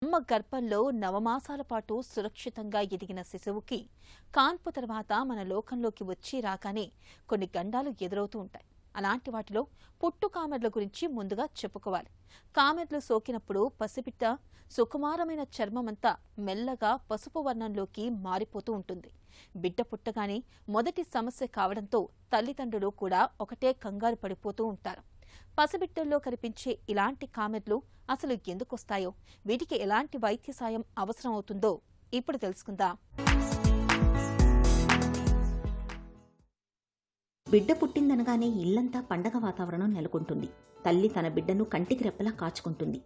అమ్మ గర్భంలో నవమాసాల పాటు సురక్షితంగా ఎదిగిన శిశువుకి కాన్పు తర్వాత మన లోకంలోకి వచ్చి రాగానే కొన్ని గండాలు ఎదురవుతూ ఉంటాయి. అలాంటి వాటిలో పుట్టు కామెర్ల గురించి ముందుగా చెప్పుకోవాలి. కామెర్లు సోకినప్పుడు పసిబిడ్డ సుకుమారమైన చర్మమంతా మెల్లగా పసుపు వర్ణంలోకి మారిపోతూ ఉంటుంది. బిడ్డ పుట్టగానే మొదటి సమస్య కావడంతో తల్లిదండ్రులు కూడా ఒకటే కంగారు పడిపోతూ ఉంటారు. పసిబిడ్డల్లో కనిపించే ఇలాంటి కామెర్లు అసలు ఎందుకొస్తాయో, వీటికి ఎలాంటి వైద్య సాయం అవసరం అవుతుందో ఇప్పుడు తెలుసుకుందాం. బిడ్డ పుట్టిందనగానే ఇల్లంతా పండగ వాతావరణం నెలకొంటుంది. తల్లి తన బిడ్డను కంటికి రెప్పలా కాచుకుంటుంది.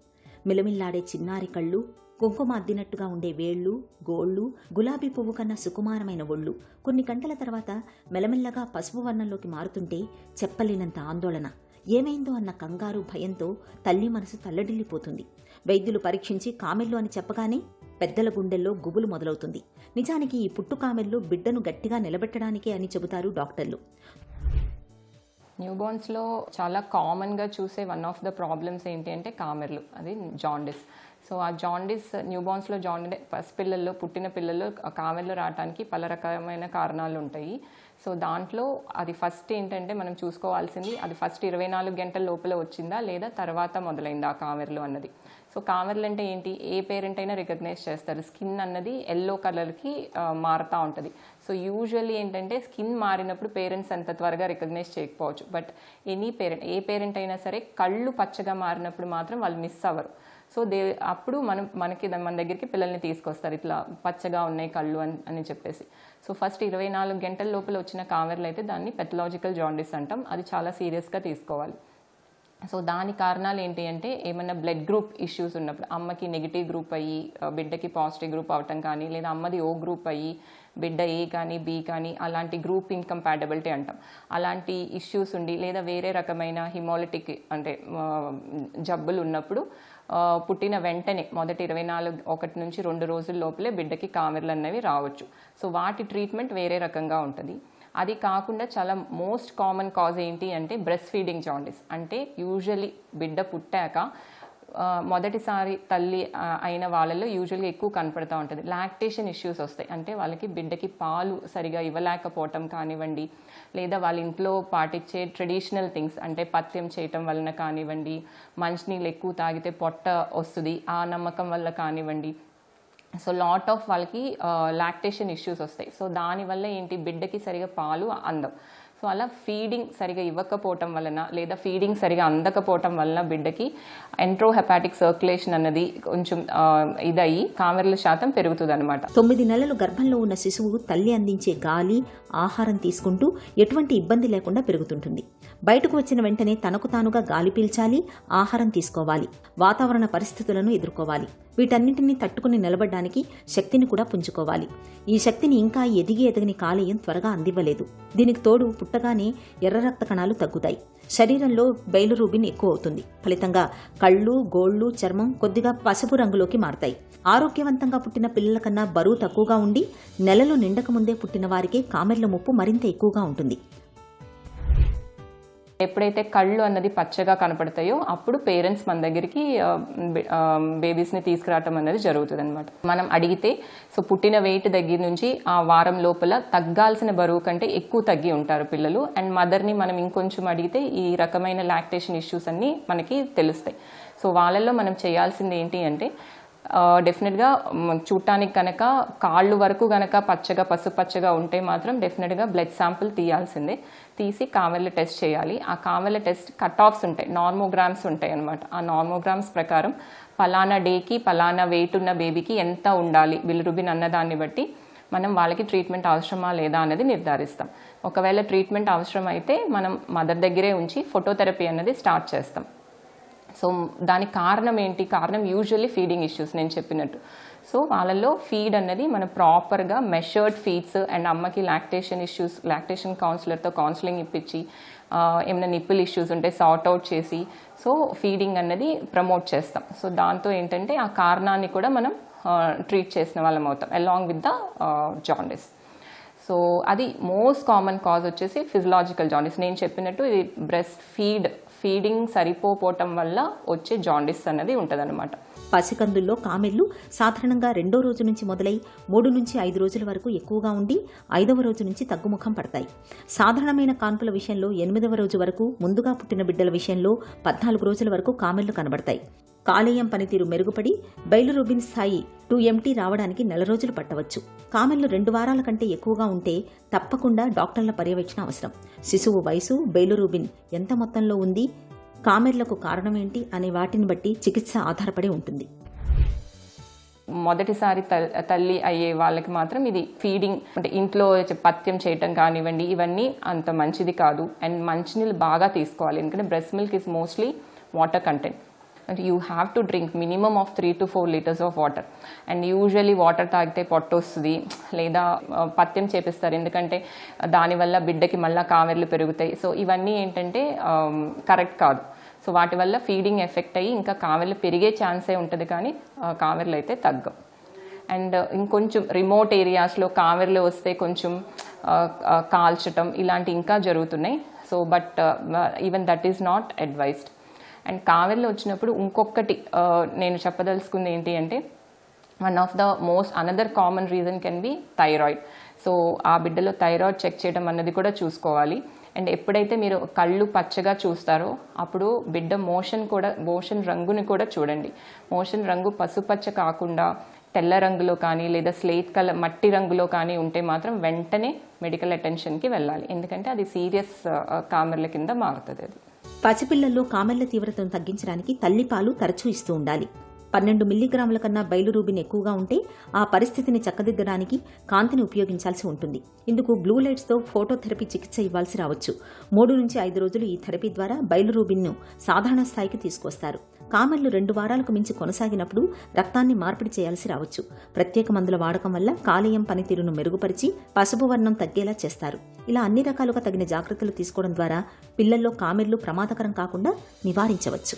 మిలమిల్లాడే చిన్నారి కళ్ళు, కుంకుమ అద్దినట్టుగా ఉండే వేళ్లు, గోళ్లు, గులాబీ పువ్వు కన్నా సుకుమారమైన ఒళ్ళు కొన్ని గంటల తర్వాత మెల్లమెల్లగా పసుపు వర్ణంలోకి మారుతుంటే చెప్పలేనంత ఆందోళన. ఏమైందో అన్న కంగారు, భయంతో తల్లి మనసు తల్లడిల్లిపోతుంది. వైద్యులు పరీక్షించి కామెర్లు అని చెప్పగానే పెద్దల గుండెల్లో గుబులు మొదలవుతుంది. నిజానికి ఈ పుట్టు కామెర్లు బిడ్డను గట్టిగా నిలబెట్టడానికే అని చెబుతారు డాక్టర్లు. న్యూబోర్న్స్లో చాలా కామన్గా చూసే వన్ ఆఫ్ ద ప్రాబ్లమ్స్ ఏంటి అంటే కామెర్లు, అది జాండిస్. సో ఆ జాండిస్ న్యూబోర్న్స్లో పసిపిల్లల్లో పుట్టిన పిల్లల్లో కామెర్లు రావడానికి పలు రకమైన కారణాలు ఉంటాయి. సో దాంట్లో అది ఫస్ట్ ఏంటంటే మనం చూసుకోవాల్సింది, అది ఫస్ట్ 24 గంటల లోపల వచ్చిందా లేదా తర్వాత మొదలైందా ఆ కామెర్లు అన్నది. సో కామెర్లు అంటే ఏంటి, ఏ పేరెంట్ అయినా రికగ్నైజ్ చేస్తారు. స్కిన్ అన్నది ఎల్లో కలర్కి మారుతూ ఉంటుంది. సో యూజువల్లీ ఏంటంటే స్కిన్ మారినప్పుడు పేరెంట్స్ అంత త్వరగా రికగ్నైజ్ చేయకపోవచ్చు. బట్ ఏ పేరెంట్ అయినా సరే కళ్ళు పచ్చగా మారినప్పుడు మాత్రం వాళ్ళు మిస్ అవ్వరు. సో అప్పుడు మన దగ్గరికి పిల్లల్ని తీసుకొస్తారు, ఇట్లా పచ్చగా ఉన్నాయి కళ్ళు అని చెప్పేసి. సో ఫస్ట్ 24 గంటల లోపల వచ్చిన కామెర్లు అయితే దాన్ని పెథలాజికల్ జాండిస్ అంటాం. అది చాలా సీరియస్గా తీసుకోవాలి. సో దాని కారణాలు ఏంటి అంటే, ఏమన్నా బ్లడ్ గ్రూప్ ఇష్యూస్ ఉన్నప్పుడు, అమ్మకి నెగిటివ్ గ్రూప్ అయ్యి బిడ్డకి పాజిటివ్ గ్రూప్ అవటం కానీ, లేదా అమ్మది ఓ గ్రూప్ అయ్యి బిడ్డ ఏ కానీ బి కానీ, అలాంటి గ్రూప్ ఇన్కంపాటబిలిటీ అంటాం. అలాంటి ఇష్యూస్ ఉండి, లేదా వేరే రకమైన హిమోలిటిక్ అంటే జబ్బులు ఉన్నప్పుడు పుట్టిన వెంటనే మొదటి 1 నుంచి 2 రోజుల లోపలే బిడ్డకి కామెర్లు అన్నవి రావచ్చు. సో వాటి ట్రీట్మెంట్ వేరే రకంగా ఉంటుంది. అది కాకుండా చాలా మోస్ట్ కామన్ కాజ్ ఏంటి అంటే బ్రెస్ట్ ఫీడింగ్ జాండిస్. అంటే యూజువల్లీ బిడ్డ పుట్టాక మొదటిసారి తల్లి అయిన వాళ్ళలో యూజువల్గా ఎక్కువ కనపడుతూ ఉంటుంది. లాక్టేషన్ ఇష్యూస్ వస్తాయి. అంటే వాళ్ళకి బిడ్డకి పాలు సరిగా ఇవ్వలేకపోవటం కానివ్వండి, లేదా వాళ్ళ ఇంట్లో పాటించే ట్రెడిషనల్ థింగ్స్ అంటే పథ్యం చేయటం వలన కానివ్వండి, మంచినీళ్ళు ఎక్కువ తాగితే పొట్ట వస్తుంది ఆ నమ్మకం వల్ల కానివ్వండి. సో లాట్ ఆఫ్ వాళ్ళకి లాక్టేషన్ ఇష్యూస్ వస్తాయి. సో దానివల్ల ఏంటి, బిడ్డకి సరిగా పాలు అందం. సో అలా ఫీడింగ్ సరిగా ఇవ్వకపోవటం వలన, లేదా ఫీడింగ్ సరిగా అందకపోవటం వలన బిడ్డకి ఎంట్రోహెపాటిక్ సర్క్యులేషన్ అన్నది కొంచెం ఇదయ్యి కామెర్ల శాతం పెరుగుతుంది అనమాట. 9 నెలలు గర్భంలో ఉన్న శిశువు తల్లి అందించే గాలి, ఆహారం తీసుకుంటూ ఎటువంటి ఇబ్బంది లేకుండా పెరుగుతుంటుంది. బయటకు వచ్చిన వెంటనే తనకు తానుగా గాలి పీల్చాలి, ఆహారం తీసుకోవాలి, వాతావరణ పరిస్థితులను ఎదుర్కోవాలి. వీటన్నింటినీ తట్టుకుని నిలబడడానికి శక్తిని కూడా పుంజుకోవాలి. ఈ శక్తిని ఇంకా ఎదిగని కాలేయం త్వరగా అందివ్వలేదు. దీనికి తోడు పుట్టగానే ఎర్ర రక్త కణాలు తగ్గుతాయి. శరీరంలో బైలురూబిన్ ఎక్కువ అవుతుంది. ఫలితంగా కళ్ళు, గోళ్లు, చర్మం కొద్దిగా పసుపు రంగులోకి మారతాయి. ఆరోగ్యవంతంగా పుట్టిన పిల్లల కన్నా బరువు తక్కువగా ఉండి నెలలు నిండకముందే పుట్టిన వారికి కామెర్ల ముప్పు మరింత ఎక్కువగా ఉంటుంది. ఎప్పుడైతే కళ్ళు అన్నది పచ్చగా కనపడతాయో అప్పుడు పేరెంట్స్ మన దగ్గరికి బేబీస్ని తీసుకురావటం అనేది జరుగుతుంది అనమాట. మనం అడిగితే సో పుట్టిన వెయిట్ దగ్గర నుంచి ఆ వారం లోపల తగ్గాల్సిన బరువు కంటే ఎక్కువ తగ్గి ఉంటారు పిల్లలు. అండ్ మదర్ని మనం ఇంకొంచెం అడిగితే ఈ రకమైన లాక్టేషన్ ఇష్యూస్ అన్నీ మనకి తెలుస్తాయి. సో వాళ్ళల్లో మనం చేయాల్సింది ఏంటి అంటే, డెఫినెట్గా చూడటానికి కనుక కాళ్ళు వరకు కనుక పచ్చగా పసుపచ్చగా ఉంటే మాత్రం డెఫినెట్గా బ్లడ్ శాంపుల్ తీయాల్సిందే. తీసి కామెర్ల టెస్ట్ చేయాలి. ఆ కామెర్ల టెస్ట్ కట్ ఆఫ్స్ ఉంటాయి, నార్మోగ్రామ్స్ ఉంటాయి అనమాట. ఆ నార్మోగ్రామ్స్ ప్రకారం పలానా డేకి పలానా వెయిట్ ఉన్న బేబీకి ఎంత ఉండాలి బిలిరుబిన్ అన్నదాన్ని బట్టి మనం వాళ్ళకి ట్రీట్మెంట్ అవసరమా లేదా అనేది నిర్ధారిస్తాం. ఒకవేళ ట్రీట్మెంట్ అవసరం అయితే మనం మదర్ దగ్గరే ఉంచి ఫోటోథెరపీ అన్నది స్టార్ట్ చేస్తాం. సో దానికి కారణం ఏంటి, కారణం యూజువల్లీ ఫీడింగ్ ఇష్యూస్ నేను చెప్పినట్టు. సో వాళ్ళల్లో ఫీడ్ అన్నది మనం ప్రాపర్గా మెషర్డ్ ఫీడ్స్ అండ్ అమ్మకి లాక్టేషన్ ఇష్యూస్, లాక్టేషన్ కౌన్సిలర్తో కౌన్సిలింగ్ ఇప్పించి ఏమైనా నిప్పుల్ ఇష్యూస్ ఉంటే సార్ట్ అవుట్ చేసి సో ఫీడింగ్ అన్నది ప్రమోట్ చేస్తాం. సో దాంతో ఏంటంటే ఆ కారణాన్ని కూడా మనం ట్రీట్ చేసిన వాళ్ళం అవుతాం along with the jaundice. So అది మోస్ట్ కామన్ కాజ్ వచ్చేసి ఫిజియలాజికల్ జాండిస్. నేను చెప్పినట్టు ఇది బ్రెస్ట్ ఫీడింగ్ సరిపోవటం వల్ల వచ్చే జాండిస్ అన్నది ఉంటుంది అనమాట. పసికందుల్లో కామెర్లు సాధారణంగా 2వ రోజు నుంచి మొదలై 3 నుంచి 5 రోజుల వరకు ఎక్కువగా ఉండి 5వ రోజు నుంచి తగ్గుముఖం పడతాయి. సాధారణమైన కాన్పుల విషయంలో 8వ రోజు వరకు, ముందుగా పుట్టిన బిడ్డల విషయంలో 14 రోజుల వరకు కామెర్లు కనబడతాయి. కాలేయం పనితీరు మెరుగుపడి బైలిరూబిన్ స్థాయి 2MT రావడానికి 1 రోజులు పట్టవచ్చు. కామెర్లు 2 వారాల కంటే ఎక్కువగా ఉంటే తప్పకుండా డాక్టర్ల పర్యవేక్షణ అవసరం. శిశువు వయసు, బైలిరూబిన్ ఎంత మొత్తంలో ఉంది, కామెర్లకు కారణమేంటి అనే వాటిని బట్టి చికిత్స ఆధారపడి ఉంటుంది. మొదటిసారి తల్లి అయ్యే వాళ్ళకి మాత్రం ఇది ఫీడింగ్ అంటే ఇంట్లో పథ్యం చేయటం కానివ్వండి, ఇవన్నీ అంత మంచిది కాదు. అండ్ మంచినీళ్ళు బాగా తీసుకోవాలి, ఎందుకంటే breast milk is mostly water content. అంటే you have to drink minimum of 3 to 4 liters of water. And usually water తాగితే పొట్టు వస్తుంది లేదా పథ్యం చేపిస్తారు, ఎందుకంటే దానివల్ల బిడ్డకి మళ్ళీ కామెర్లు పెరుగుతాయి. సో ఇవన్నీ ఏంటంటే కరెక్ట్ కాదు. సో వాటి వల్ల ఫీడింగ్ ఎఫెక్ట్ అయ్యి ఇంకా కామెర్లు పెరిగే ఛాన్సే ఉంటుంది, కానీ కామెర్లు అయితే తగ్గవు. అండ్ ఇంకొంచెం రిమోట్ ఏరియాస్లో కామెర్లు వస్తే కొంచెం కాల్చటం ఇలాంటి ఇంకా జరుగుతున్నాయి. So but even that is not advised. And కామెర్లు వచ్చినప్పుడు ఇంకొకటి నేను చెప్పదలుచుకుంది ఏంటి అంటే, one of the another common reason can be thyroid. So ఆ బిడ్డలో థైరాయిడ్ చెక్ చేయడం అన్నది కూడా చూసుకోవాలి. అండ్ ఎప్పుడైతే మీరు కళ్ళు పచ్చగా చూస్తారో అప్పుడు బిడ్డ మోషన్ రంగుని కూడా చూడండి. మోషన్ రంగు పసుపచ్చ కాకుండా తెల్ల రంగులో కానీ లేదా స్లేట్ కలర్ మట్టి రంగులో కానీ ఉంటే మాత్రం వెంటనే మెడికల్ అటెన్షన్కి వెళ్ళాలి, ఎందుకంటే అది సీరియస్ కామెర్ల కింద మారుతుంది. అది పసిపిల్లల్లో కామెర్ల తీవ్రతను తగ్గించడానికి తల్లిపాలు తరచూ ఇస్తూ ఉండాలి. 12 మిల్లీగ్రాముల కన్నా బైలిరూబిన్ ఎక్కువగా ఉంటే ఆ పరిస్థితిని చక్కదిద్దడానికి కాంతిని ఉపయోగించాల్సి ఉంటుంది. ఇందుకు బ్లూ లైట్స్తో ఫోటోథెరపీ చికిత్స ఇవ్వాల్సి రావచ్చు. 3 నుంచి 5 రోజులు ఈ థెరపీ ద్వారా బైలిరూబిన్ను సాధారణ స్థాయికి తీసుకొస్తారు. కామెర్లు 2 వారాలకు మించి కొనసాగినప్పుడు రక్తాన్ని మార్పిడి చేయాల్సి రావచ్చు. ప్రత్యేక మందుల వాడకం వల్ల కాలేయం పనితీరును మెరుగుపరిచి పసుపు వర్ణం తగ్గేలా చేస్తారు. ఇలా అన్ని రకాలుగా తగిన జాగ్రత్తలు తీసుకోవడం ద్వారా పిల్లల్లో కామెర్లు ప్రమాదకరం కాకుండా నివారించవచ్చు.